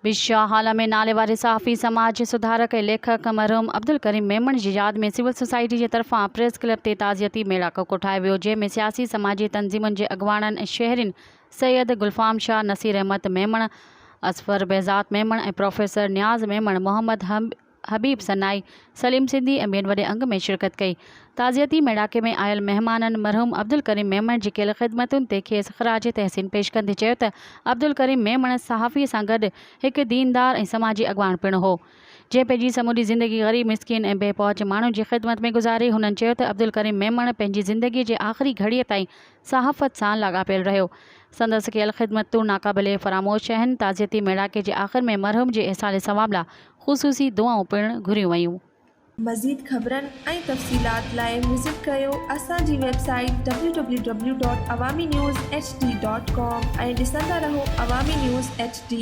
बिशाहाला में नाले वारे सहाफ़ी समाज सुधारक ऐं लेखक मरहूम अब्दुल करीम मेमण जी याद में सिविल सोसाइटी जे तरफ़ां प्रेस क्लब ते ताज़ियती मेला कोठायो वियो, जंहिं में सियासी समाजी तंज़ीमुनि जे अॻुवाणनि ऐं शहरिन सैयद गुलफ़ाम शाह, नसीर अहमद मेमण, असफ़र बेज़ात मेमण ऐं प्रोफेसर नियाज़ मेमण, मोहम्मद हबीब सनाई, सलीम सिंधी ऐं ॿियनि वॾे अंग में शिरकत कई। ताज़ियती मेड़ाके में आयल महिमाननि मरहूम अब्दुल करीम मेमण जी कयल ख़िदमतुनि ते खेसि ख़राज तहसीन पेश कंदे चयो त अब्दुल करीम मेमण सहाफ़ी सां गॾु हिकु दीनदार ऐं समाजी अॻुवाण पिणु हो, जंहिं पंहिंजी समूरी ज़िंदगी ग़रीब, मिसकिन ऐं बेपहुच माण्हुनि जी ख़िदमत में गुज़ारी। हुननि चयो त अब्दुल करीम मेमण पंहिंजी ज़िंदगी जे आख़िरी घड़ीअ ताईं सहाफ़त सां लाॻापियल रहियो। संदसि कयल ख़िदमतूं नाक़ाबिले फ़रामोश आहिनि। ताज़ियती मेड़ाके जे आख़िर में मरहूम जे इसाले सवाब लाइ ख़ुसूसी दुआऊं पिणु घुरियूं वयूं। मज़ीद ख़बरनि ऐं तफ़सीलात लाइ विज़िट कयो असांजी वेबसाइट www.awamiNewsHD.com ऐं ॾिसंदा रहो अवामी न्यूज़ HD।